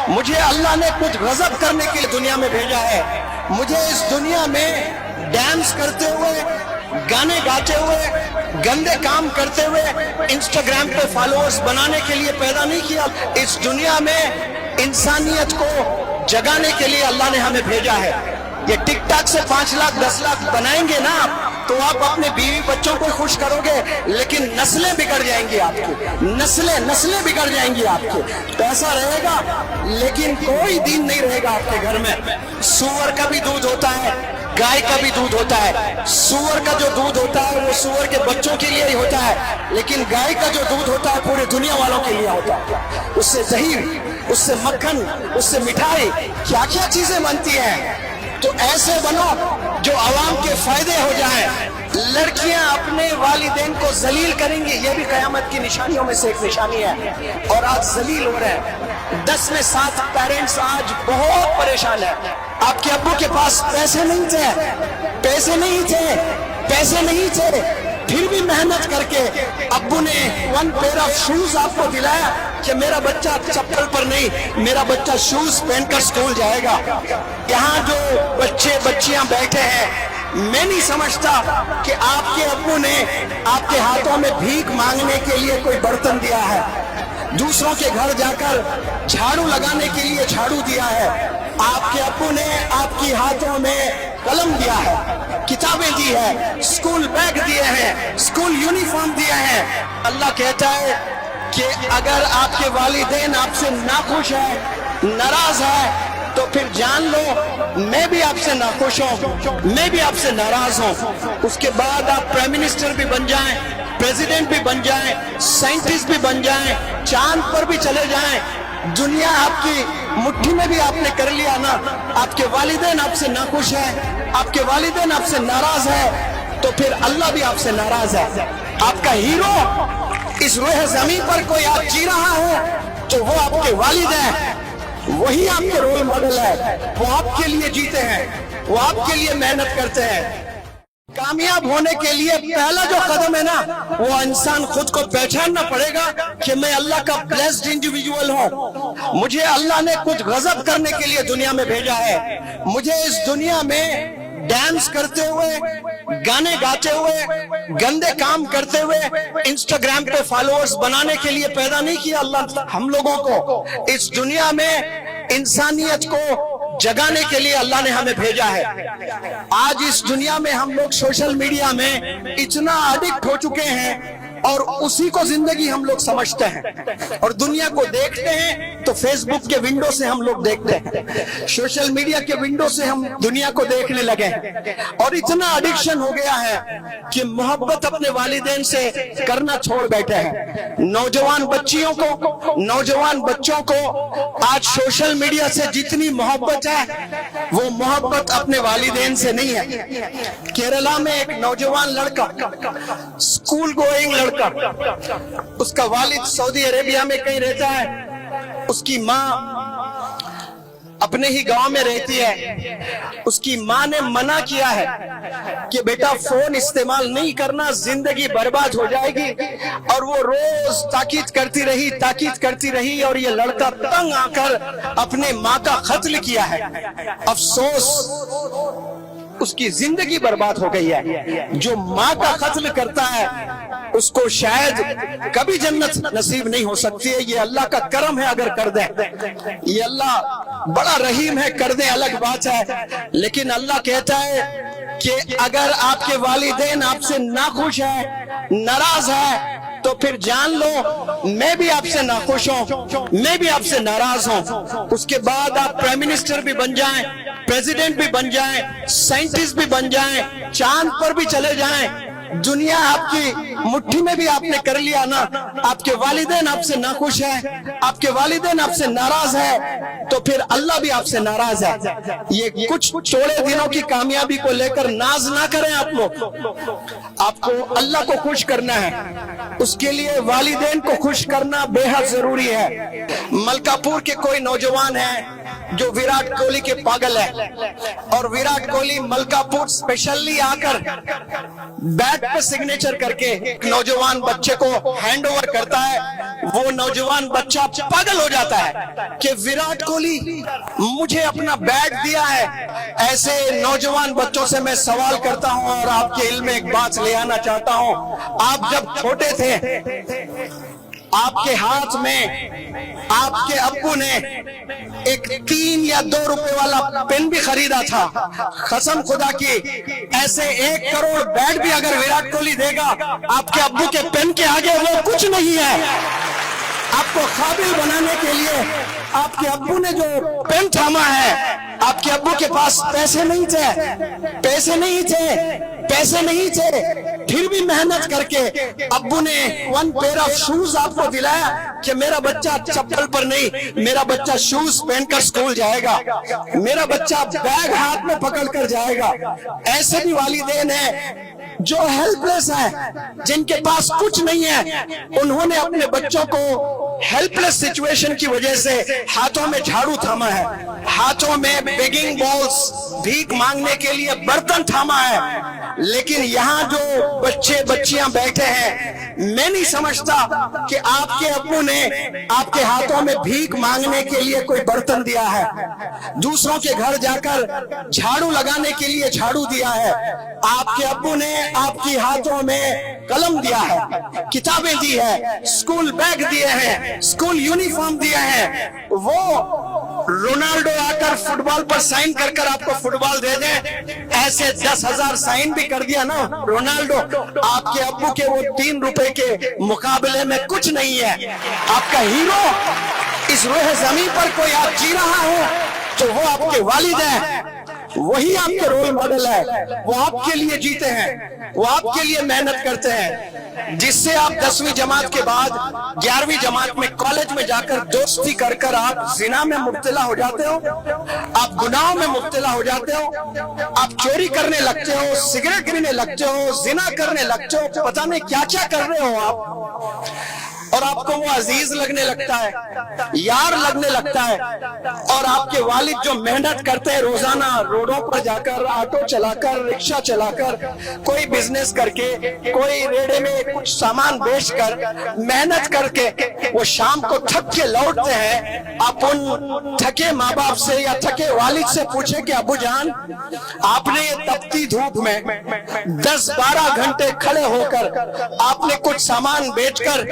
مجھے اللہ نے کچھ غضب کرنے کے لیے دنیا میں بھیجا ہے. مجھے اس دنیا میں ڈانس کرتے ہوئے، گانے گاتے ہوئے، گندے کام کرتے ہوئے انسٹاگرام پہ فالوورز بنانے کے لیے پیدا نہیں کیا. اس دنیا میں انسانیت کو جگانے کے لیے اللہ نے ہمیں بھیجا ہے. یہ ٹک ٹاک سے 5 لاکھ 10 لاکھ بنائیں گے نا تو آپ اپنے بیوی بچوں کو خوش کرو گے، لیکن نسلیں بگڑ جائیں گی آپ کی، نسلیں بگڑ جائیں گی آپ کی. پیسہ رہے گا لیکن کوئی دین نہیں رہے گا آپ کے گھر میں. سور کا بھی دودھ ہوتا ہے، گائے کا بھی دودھ ہوتا ہے. سور کا جو دودھ ہوتا ہے وہ سور کے بچوں کے لیے ہی ہوتا ہے، لیکن گائے کا جو دودھ ہوتا ہے پورے دنیا والوں کے لیے ہوتا ہے. اس سے دہی، اس سے مکھن، اس سے مٹھائی، کیا کیا چیزیں بنتی ہیں. تو ایسے بنو جو عوام کے فائدے ہو جائیں. لڑکیاں اپنے والدین کو ذلیل کریں گی، یہ بھی قیامت کی نشانیوں میں سے ایک نشانی ہے. اور آج ذلیل ہو رہے ہیں. 10 میں 7 پیرنٹس آج بہت پریشان ہیں. آپ کے ابو کے پاس پیسے نہیں تھے، پھر بھی محنت کر کے ابو نے 1 pair of shoes آپ کو دلایا کہ میرا بچہ چپل پر نہیں، میرا بچہ شوز پہن کر اسکول جائے گا. یہاں جو بچے بچیاں بیٹھے ہیں، میں نہیں سمجھتا کہ آپ کے ابو نے آپ کے ہاتھوں میں بھیک مانگنے کے لیے کوئی برتن دیا ہے، دوسروں کے گھر جا کر جھاڑو لگانے کے لیے جھاڑو دیا ہے. آپ کے ابو نے آپ کی ہاتھوں میں قلم دیا ہے، کتابیں دی ہے، اسکول بیگ دیے ہیں، اسکول یونیفارم دیا ہے. اللہ کہتا ہے کہ اگر آپ کے والدین آپ سے ناخوش ہیں، ناراض ہیں، تو پھر جان لو میں بھی آپ سے ناخوش ہوں، میں بھی آپ سے ناراض ہوں. اس کے بعد آپ پرائم منسٹر بھی بن جائیں، پریزیڈنٹ بھی بن جائیں، سائنٹسٹ بھی بن جائیں، چاند پر بھی چلے جائیں، دنیا آپ کی مٹھی میں بھی آپ نے کر لیا نا، آپ کے والدین آپ سے ناخوش ہیں، آپ کے والدین آپ سے ناراض ہیں، تو پھر اللہ بھی آپ سے ناراض ہے. آپ کا ہیرو اس روح زمین پر کوئی آپ جی رہا ہے تو وہ آپ کے والد ہیں، وہی آپ کے رول ماڈل ہے. وہ آپ کے لیے جیتے ہیں، وہ آپ کے لیے محنت کرتے ہیں. کامیاب ہونے کے لیے پہلا جو قدم ہے نا، وہ انسان خود کو پہچاننا پڑے گا کہ میں اللہ کا بلیسڈ انڈیویجول ہوں. مجھے اللہ نے کچھ غضب کرنے کے لیے دنیا میں بھیجا ہے. مجھے اس دنیا میں ڈانس کرتے ہوئے، گانے گاتے ہوئے، گندے کام کرتے ہوئے انسٹاگرام پہ فالوورز بنانے کے لیے پیدا نہیں کیا اللہ. ہم لوگوں کو اس دنیا میں انسانیت کو جگانے کے لیے اللہ نے ہمیں بھیجا ہے. آج اس دنیا میں ہم لوگ سوشل میڈیا میں اتنا ایڈکٹ ہو چکے ہیں اور اسی کو زندگی ہم لوگ سمجھتے ہیں، اور دنیا کو دیکھتے ہیں تو فیس بک کے ونڈو سے ہم لوگ دیکھتے ہیں، سوشل میڈیا کے ونڈو سے ہم دنیا کو دیکھنے لگے ہیں، اور اتنا ایڈکشن ہو گیا ہے کہ محبت اپنے والدین سے کرنا چھوڑ بیٹھے ہیں. نوجوان بچوں کو آج سوشل میڈیا سے جتنی محبت ہے وہ محبت اپنے والدین سے نہیں ہے. کیرلا میں ایک نوجوان لڑکا، اسکول گوئنگ لڑکا، اس کا والد سعودی عربیہ میں کہیں رہتا ہے، اس کی ماں اپنے ہی گاؤں میں رہتی ہے. اس کی ماں نے منع کیا ہے کہ بیٹا فون استعمال نہیں کرنا، زندگی برباد ہو جائے گی. اور وہ روز تاکید کرتی رہی اور یہ لڑکا تنگ آ کر اپنے ماں کا قتل کیا ہے. افسوس، اس کی زندگی برباد ہو گئی ہے. جو ماں کا قتل کرتا ہے اس کو شاید کبھی جنت نصیب نہیں ہو سکتی ہے. یہ اللہ کا کرم ہے اگر کر دیں، یہ اللہ بڑا رحیم ہے، کر دیں الگ بات ہے. لیکن اللہ کہتا ہے کہ اگر آپ کے والدین آپ سے ناخوش ہیں، ناراض ہیں، تو پھر جان لو میں بھی آپ سے ناخوش ہوں، میں بھی آپ سے ناراض ہوں. اس کے بعد آپ پرائم منسٹر بھی بن جائیں، پریزیڈنٹ بھی بن جائیں، سائنٹسٹ بھی بن جائیں، چاند پر بھی چلے جائیں، دنیا آپ کی مٹھی میں بھی آپ نے کر لیا نا، آپ کے والدین آپ سے ناخوش ہیں، آپ کے والدین آپ سے ناراض ہیں، تو پھر اللہ بھی آپ سے ناراض ہے. یہ کچھ تھوڑے دنوں کی کامیابی کو لے کر ناز نہ کریں. آپ لوگ، آپ کو اللہ کو خوش کرنا ہے، اس کے لیے والدین کو خوش کرنا بے حد ضروری ہے. ملکا پور کے کوئی نوجوان ہیں، जो विराट कोहली के पागल है, और विराट कोहली मलकापुर स्पेशली आकर बैट पे सिग्नेचर करके एक नौजवान बच्चे को हैंड ओवर करता है। वो नौजवान बच्चा पागल हो जाता है कि विराट कोहली मुझे अपना बैट दिया है। ऐसे नौजवान बच्चों से मैं सवाल करता हूं और आपके इल्म में एक बात ले आना चाहता हूं। आप जब छोटे थे, आपके हाथ में आपके अब्बू ने एक 3 या 2 रुपए वाला पेन भी खरीदा था। कसम खुदा की, ऐसे 1 करोड़ बैट भी अगर विराट कोहली देगा, आपके अब्बू के पेन के आगे वो कुछ नहीं है। आपको काबिल बनाने के लिए आपके अब्बू ने जो पेन थामा है, आपके अब्बू के पास पैसे नहीं थे, फिर भी मेहनत करके अब्बू ने 1 पेयर ऑफ शूज आपको दिलाया कि मेरा बच्चा चप्पल पर नहीं, मेरा बच्चा शूज पहनकर स्कूल जाएगा, मेरा बच्चा बैग हाथ में पकड़ कर जाएगा। ऐसे भी वालिदैन हैं जो हेल्पलेस हैं, जिनके पास कुछ नहीं है। उन्होंने अपने बच्चों को हेल्पलेस सिचुएशन की वजह से हाथों में झाड़ू थामा है, हाथों में बेगिंग बॉल्स, भीख मांगने के लिए बर्तन थामा है। लेकिन यहाँ जो बच्चे बच्चियां बैठे हैं, मैं नहीं समझता कि आपके अब्बू ने आपके हाथों में भीख मांगने के लिए कोई बर्तन दिया है, दूसरों के घर जाकर झाड़ू लगाने के लिए झाड़ू दिया है। आपके अब्बू ने आपके हाथों में कलम दिया है, किताबें दी है, स्कूल बैग दिए हैं, स्कूल यूनिफॉर्म दिए हैं। वो रोनाल्डो आकर फुटबॉल पर साइन कर कर आपको फुटबॉल दे दे, ऐसे 10,000 साइन भी कर दिया ना रोनाल्डो, आपके अब्बू के वो 3 रुपए के मुकाबले में कुछ नहीं है। आपका हीरो इस रोह जमीन पर कोई आप जी रहा हो तो वो आपके वालिद हैं, वही आपके रोल मॉडल है। वो आपके लिए जीते हैं, वो आपके लिए मेहनत करते हैं। जिससे आप 10वीं जमात के बाद 11वीं जमात में कॉलेज में जाकर दोस्ती कर कर आप जिना में मुब्तला हो जाते हो, आप गुनाहों में मुब्तला हो जाते हो, आप चोरी करने लगते हो, सिगरेट पीने लगते हो, जिना करने लगते हो, पता नहीं क्या क्या कर रहे हो आप। और आपको वो अजीज लगने लगता है, यार लगने लगता है। और आपके वालिद जो मेहनत करते हैं रोजाना रोडों पर जाकर, ऑटो चलाकर, रिक्शा चलाकर, कोई बिजनेस करके, कोई रेड़े में कुछ सामान बेचकर, मेहनत करके वो शाम को थक के लौटते हैं। आप उन थके माँ बाप से या थके वालिद से पूछे कि अबू जान, आपने ये तपती धूप में 10-12 घंटे खड़े होकर आपने कुछ सामान बेचकर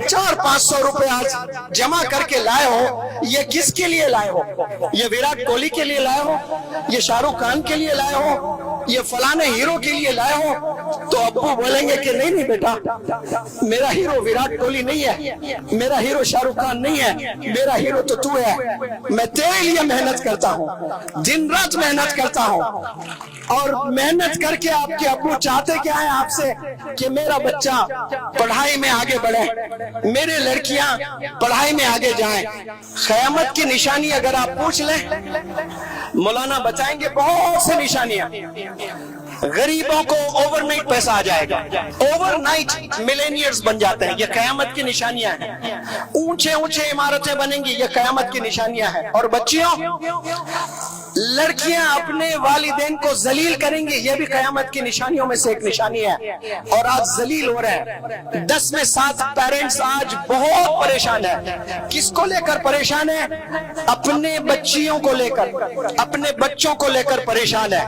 400-500 रुपए आज जमा करके लाए हो, ये किसके लिए लाए हो? ये विराट कोहली के लिए लाए हो? ये शाहरुख खान के लिए लाए हो? ये फलाने हीरो के लिए लाए हो? तो अब्बू बोलेंगे कि नहीं नहीं बेटा, मेरा हीरो विराट कोहली नहीं है, मेरा हीरो शाहरुख खान नहीं है, मेरा हीरो तो तू है। मैं तेरे लिए मेहनत करता हूँ, दिन रात मेहनत करता हूँ। और मेहनत करके आपके अब्बू चाहते क्या है आपसे कि मेरा बच्चा पढ़ाई में आगे बढ़े, मेरे लड़कियां पढ़ाई में आगे जाएं। क़यामत की निशानी अगर आप पूछ लें, मौलाना बताएंगे बहुत सी निशानियां। गरीबों को ओवरनाइट पैसा आ जाएगा, ओवरनाइट मिलेनियर्स बन जाते हैं, ये क़यामत की निशानियां हैं। ऊंचे ऊंचे इमारतें बनेंगी, ये क़यामत की निशानियां हैं। और बच्चियों, लड़कियां अपने वालिदैन को जलील करेंगी, ये भी क़यामत की निशानियों में से एक निशानी है। और आज जलील हो रहे हैं। 10 में 7 पेरेंट्स आज बहुत परेशान है। किसको लेकर परेशान है? अपने बच्चियों को लेकर, अपने बच्चों को लेकर परेशान है।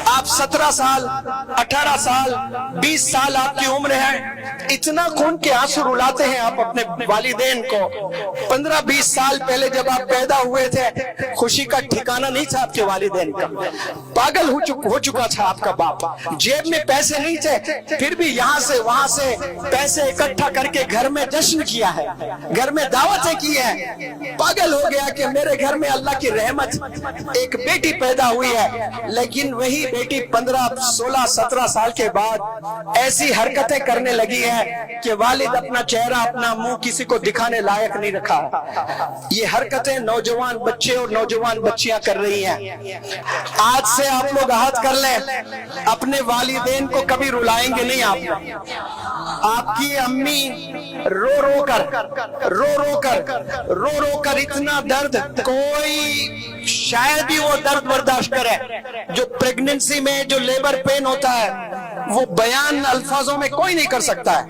आप 17 साल, 18 साल, 20 साल आपकी उम्र है, इतना खून के आंसू रुलाते हैं आप अपने वालिदैन को। 15-20 साल पहले जब आप पैदा हुए थे, खुशी का ठिकाना नहीं था आपके वालिदैन का। पागल हो चुका था आपका बाप। जेब में पैसे नहीं थे, फिर भी यहाँ से वहां से पैसे इकट्ठा करके घर में जश्न किया है, घर में दावतें की है। पागल हो गया कि मेरे घर में अल्लाह की रहमत, एक बेटी पैदा हुई है। लेकिन वही बेटी 15, 16, 17 साल के बाद ऐसी हरकतें करने लगी है कि वालिद अपना चेहरा, अपना मुंह किसी को दिखाने लायक नहीं रखा। ये हरकतें नौजवान बच्चे और नौजवान बच्चियां कर रही हैं। आज से आप लोग अहद कर लें, अपने वालिदैन को कभी रुलाएंगे नहीं आप लोग। आपकी अम्मी रो रो कर इतना दर्द, कोई शायद ही वो दर्द बर्दाश्त करे जो प्रेगनेंसी में जो लेबर पेन होता है, वो बयान अल्फाजों में कोई नहीं कर सकता है।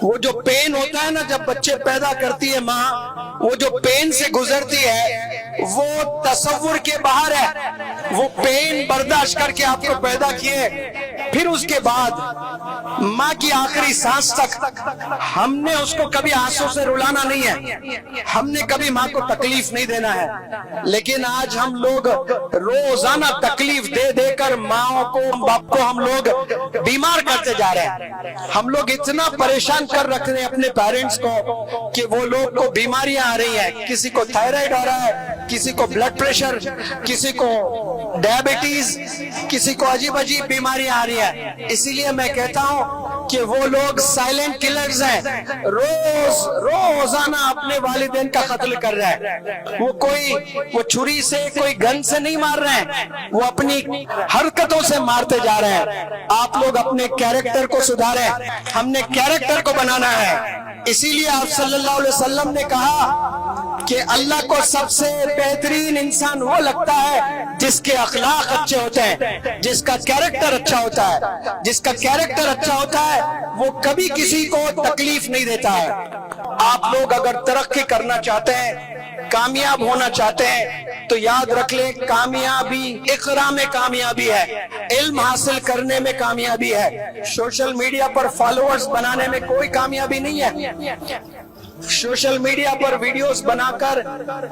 वो जो पेन होता है ना, जब बच्चे पैदा करती है माँ, वो जो पेन से गुजरती है वो तसव्वुर के बाहर है। वो पेन बर्दाश्त करके आपको पैदा किए, फिर उसके बाद माँ की आखिरी सांस तक हमने उसको कभी आंसू से रुलाना नहीं है, हमने कभी माँ को तकलीफ नहीं देना है। लेकिन आज हम लोग रोजाना तकलीफ दे देकर माओ को, बाप को हम लोग बीमार करते जा रहे हैं। हम लोग इतना परेशान कर रख रहे हैं अपने पेरेंट्स को कि वो लोग को बीमारियां आ रही हैं। किसी को थायराइड आ रहा है, किसी को ब्लड प्रेशर, किसी को डायबिटीज, किसी को अजीब अजीब बीमारियां आ रही है। इसीलिए मैं कहता हूँ कि वो लोग साइलेंट किलर्स हैं, रोजाना अपने वालिदैन का कत्ल कर रहे हैं। वो छुरी से, कोई गन से नहीं मार रहे हैं, वो अपनी हरकतों से मारते जा रहे हैं। आप लोग अपने कैरेक्टर को सुधारें, हमने कैरेक्टर को बनाना है। इसीलिए आप सल्लल्लाहु अलैहि वसल्लम ने कहा कि अल्लाह को सबसे बेहतरीन इंसान वो लगता है जिसके अखलाक अच्छे होते हैं, जिसका कैरेक्टर अच्छा होता है। जिसका कैरेक्टर अच्छा होता है वो कभी किसी को तकलीफ नहीं देता है। आप लोग अगर तरक्की करना चाहते हैं, कामयाब होना चाहते हैं, तो याद रख ले, कामयाबी इक़रा में कामयाबी है, इल्म हासिल करने में कामयाबी है। सोशल मीडिया पर फॉलोअर्स बनाने में कोई कामयाबी नहीं है। सोशल मीडिया पर वीडियोस बनाकर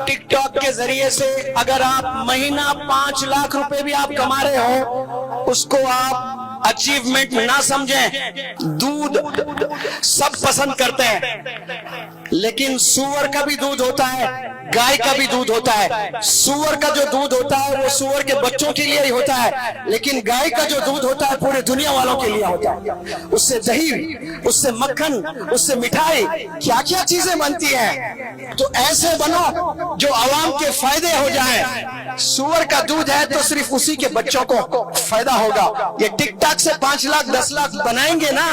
टिकटॉक के जरिए से अगर आप महीना 5 लाख रुपए भी आप कमा रहे हो, उसको आप अचीवमेंट ना समझें। दूध सब पसंद करते हैं, लेकिन सूअर का भी दूध होता है, गाय का भी दूध होता है। सूअर का जो दूध होता है वो सूअर के बच्चों के लिए ही होता है, लेकिन गाय का जो दूध होता है पूरे दुनिया वालों के लिए होता है। उससे दही, उससे मक्खन, उससे मिठाई, क्या क्या चीजें बनती हैं। तो ऐसे बनो जो आवाम के फायदे हो जाए। सूअर का दूध है तो सिर्फ उसी के बच्चों को फायदा होगा। ये टिकटॉक से 5 लाख 10 लाख बनाएंगे ना,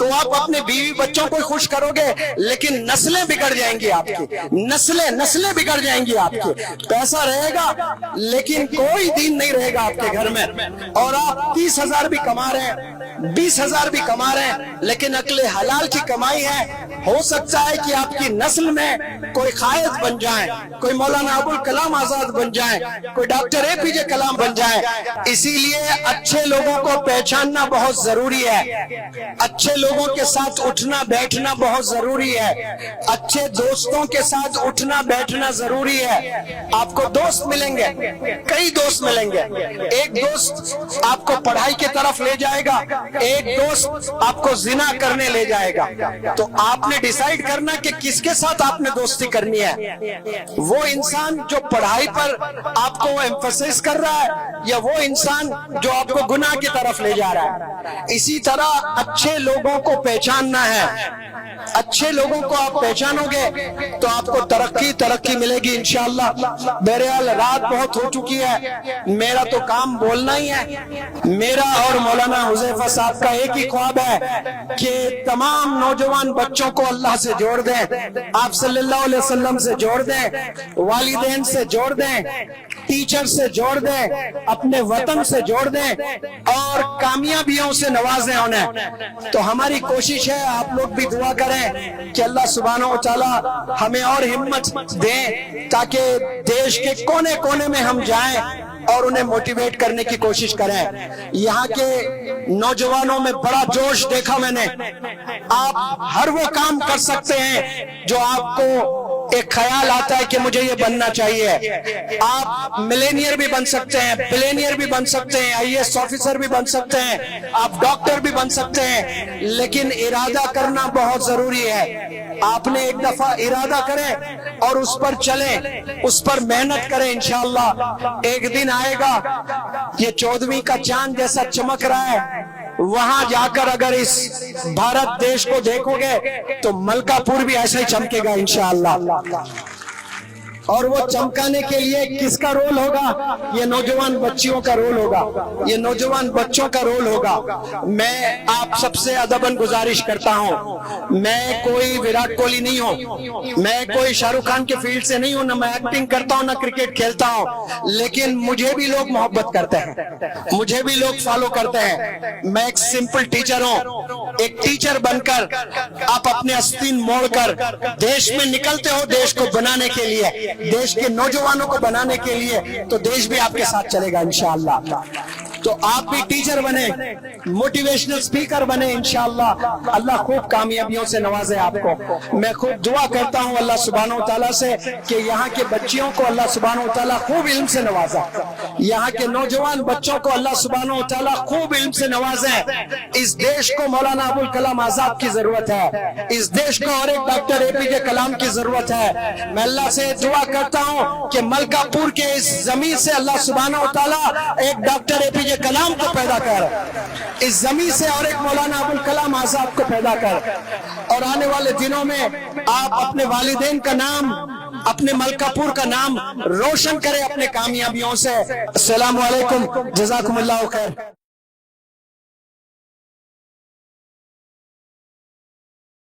तो आप अपने बीवी बच्चों को खुश करोगे, लेकिन नस्लें बिगड़ जाएंगी आपकी, नस्लें बिगड़ जाएंगी आपकी। पैसा रहेगा लेकिन कोई दीन नहीं रहेगा आपके घर में। और आप 30,000 भी कमा रहे हैं, 20,000 भी कमा रहे हैं, लेकिन अकले हलाल की कमाई है। हो सकता है कि आपकी नस्ल में कोई कायद बन जाए, कोई मौलाना अबुल कलाम आजाद बन जाए, कोई डॉक्टर APJ कलाम बन जाए। इसीलिए अच्छे लोगों को पहचानना बहुत जरूरी है, अच्छे लोगों के साथ उठना बैठना बहुत जरूरी है, अच्छे दोस्तों के साथ उठना बैठना जरूरी है। आपको दोस्त मिलेंगे, कई दोस्त मिलेंगे। एक दोस्त आपको पढ़ाई की तरफ ले जाएगा, एक दोस्त आपको जिना करने ले जाएगा। तो आपने डिसाइड करना कि किसके साथ आपने दोस्ती करनी है। वो इंसान जो पढ़ाई पर आपको एम्फेसिस कर रहा है, या वो इंसान जो आपको गुनाह की तरफ ले जा रहा है। इसी तरह अच्छे लोगों को पहचानना है। अच्छे लोगों को आप पहचानोगे तो आपको तरक्की मिलेगी इंशाअल्लाह। बहरहाल रात बहुत हो चुकी है, मेरा तो काम बोलना ही है। मेरा और मौलाना हुज़ैफा साहब का एक ही ख्वाब है कि तमाम नौजवान बच्चों को अल्लाह से जोड़ दें, आप सल्लल्लाहु अलैहि वसल्लम से जोड़ दें, वालिदैन से जोड़ दें, टीचर से जोड़ दें, अपने वतन से जोड़ दें और कामयाबियों से नवाजें उन्हें। तो हमारी कोशिश है, आप लोग भी दुआ करें कि अल्लाह सुब्हानहू व तआला हमें और हिम्मत दें ताकि देश के कोने कोने में हम जाएं और उन्हें मोटिवेट करने की कोशिश करें। यहाँ के नौजवानों में बड़ा जोश देखा मैंने। आप हर वो काम कर सकते हैं जो आपको एक ख्याल आता है कि मुझे ये बनना चाहिए। आप मिलेनियर भी बन सकते हैं, बिलियनियर भी बन सकते हैं, IAS ऑफिसर भी बन सकते हैं, आप डॉक्टर भी बन सकते हैं, लेकिन इरादा करना बहुत जरूरी है। आपने एक दफा इरादा करें और उस पर चलें, उस पर मेहनत करें। इंशाअल्लाह एक दिन आएगा, ये 14वीं का चांद जैसा चमक रहा है, वहां जाकर अगर इस भारत देश को देखोगे तो मलकापुर भी ऐसा ही चमकेगा इंशाअल्लाह। اور وہ چمکانے کے لیے کس کا رول ہوگا؟ یہ نوجوان بچیوں کا رول ہوگا، یہ نوجوان بچوں کا رول ہوگا۔ میں آپ سب سے ادباً گزارش کرتا ہوں، میں کوئی وراٹ کوہلی نہیں ہوں، میں کوئی شاہ رخ خان کے فیلڈ سے نہیں ہوں، نہ میں ایکٹنگ کرتا ہوں نہ کرکٹ کھیلتا ہوں، لیکن مجھے بھی لوگ محبت کرتے ہیں، مجھے بھی لوگ فالو کرتے ہیں۔ میں ایک سمپل ٹیچر ہوں، ایک ٹیچر بن کر آپ اپنے آستین موڑ کر دیش میں نکلتے ہو، دیش کو بنانے کے لیے، دیش کے نوجوانوں کو بنانے کے لیے، تو دیش بھی آپ کے ساتھ چلے گا انشاءاللہ۔ تو آپ بھی ٹیچر بنے، موٹیویشنل سپیکر بنے انشاءاللہ، اللہ خوب کامیابیوں سے نوازے آپ کو۔ میں خوب دعا کرتا ہوں اللہ سبحانہ وتعالیٰ سے کہ یہاں کے بچیوں کو اللہ سبحانہ وتعالیٰ خوب علم سے نوازا، یہاں کے نوجوان بچوں کو اللہ سبحانہ وتعالیٰ خوب علم سے نوازے۔ اس دیش کو مولانا ابوالکلام آزاد کی ضرورت ہے، اس دیش کو اور ایک ڈاکٹر اے پی جے کلام کی ضرورت ہے۔ میں اللہ سے دعا کرتا ہوں کہ ملکہ پور کے اس زمین سے اللہ سبحانہ وتعالیٰ ایک ڈاکٹر اے پی جے کلام کو پیدا کر، اس زمین سے اور ایک مولانا ابوالکلام آزاد کو پیدا کر، اور آنے والے دنوں میں آپ اپنے والدین کا نام، اپنے ملکہ پور کا نام روشن کریں اپنے کامیابیوں سے۔ السلام علیکم، جزاکم اللہ خیر۔